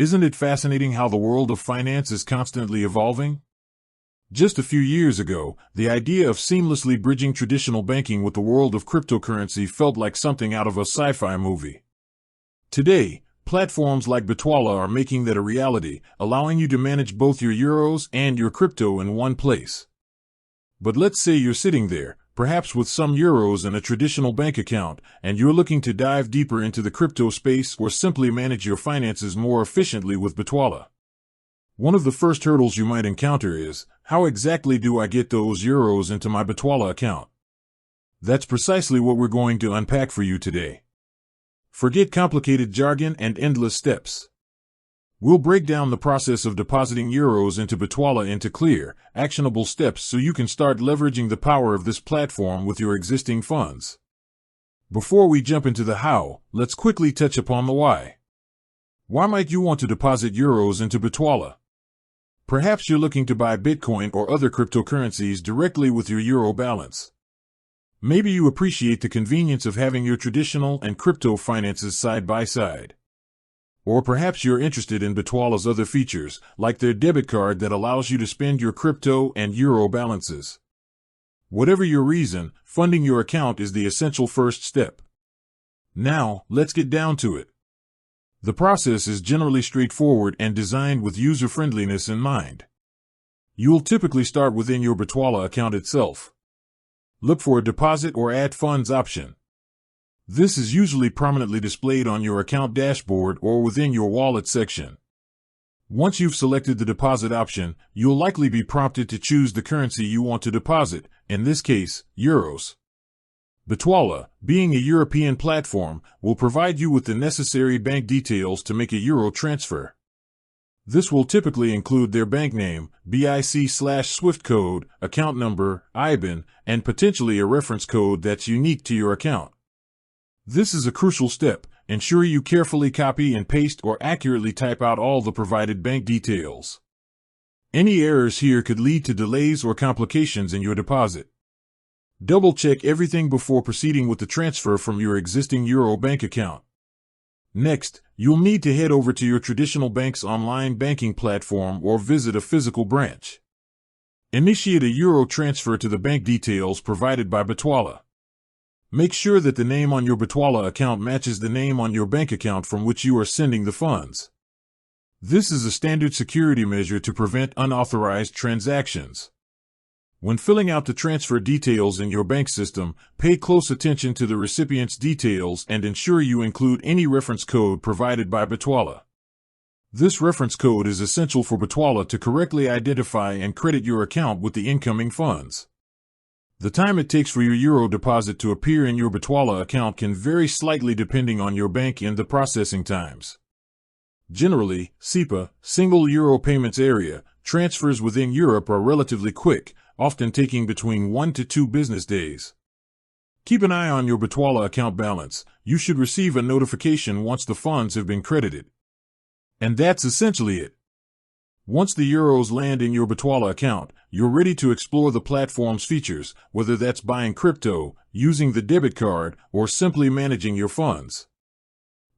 Isn't it fascinating how the world of finance is constantly evolving? Just a few years ago, the idea of seamlessly bridging traditional banking with the world of cryptocurrency felt like something out of a sci-fi movie. Today, platforms like Bitwala are making that a reality, allowing you to manage both your euros and your crypto in one place. But let's say you're sitting there, perhaps with some euros in a traditional bank account, and you're looking to dive deeper into the crypto space or simply manage your finances more efficiently with Bitwala. One of the first hurdles you might encounter is, how exactly do I get those euros into my Bitwala account? That's precisely what we're going to unpack for you today. Forget complicated jargon and endless steps. We'll break down the process of depositing euros into Bitwala into clear, actionable steps so you can start leveraging the power of this platform with your existing funds. Before we jump into the how, let's quickly touch upon the why. Why might you want to deposit euros into Bitwala? Perhaps you're looking to buy Bitcoin or other cryptocurrencies directly with your euro balance. Maybe you appreciate the convenience of having your traditional and crypto finances side by side. Or perhaps you're interested in Bitwala's other features, like their debit card that allows you to spend your crypto and euro balances. Whatever your reason, funding your account is the essential first step. Now, let's get down to it. The process is generally straightforward and designed with user-friendliness in mind. You'll typically start within your Bitwala account itself. Look for a deposit or add funds option. This is usually prominently displayed on your account dashboard or within your wallet section. Once you've selected the deposit option, you'll likely be prompted to choose the currency you want to deposit, in this case, euros. Bitwala, being a European platform, will provide you with the necessary bank details to make a euro transfer. This will typically include their bank name, BIC/SWIFT code, account number, IBAN, and potentially a reference code that's unique to your account. This is a crucial step. Ensure you carefully copy and paste or accurately type out all the provided bank details. Any errors here could lead to delays or complications in your deposit. Double-check everything before proceeding with the transfer from your existing euro bank account. Next, you'll need to head over to your traditional bank's online banking platform or visit a physical branch. Initiate a euro transfer to the bank details provided by Bitwala. Make sure that the name on your Bitwala account matches the name on your bank account from which you are sending the funds. This is a standard security measure to prevent unauthorized transactions. When filling out the transfer details in your bank system, pay close attention to the recipient's details and ensure you include any reference code provided by Bitwala. This reference code is essential for Bitwala to correctly identify and credit your account with the incoming funds. The time it takes for your euro deposit to appear in your Bitwala account can vary slightly depending on your bank and the processing times. Generally, SEPA, Single Euro Payments Area, transfers within Europe are relatively quick, often taking between 1 to 2 business days. Keep an eye on your Bitwala account balance. You should receive a notification once the funds have been credited. And that's essentially it. Once the euros land in your Bitwala account, you're ready to explore the platform's features, whether that's buying crypto, using the debit card, or simply managing your funds.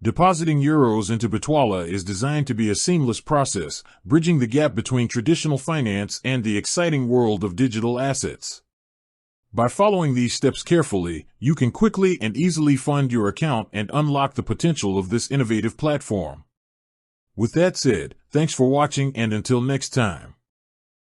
Depositing euros into Bitwala is designed to be a seamless process, bridging the gap between traditional finance and the exciting world of digital assets. By following these steps carefully, you can quickly and easily fund your account and unlock the potential of this innovative platform. With that said, thanks for watching and until next time.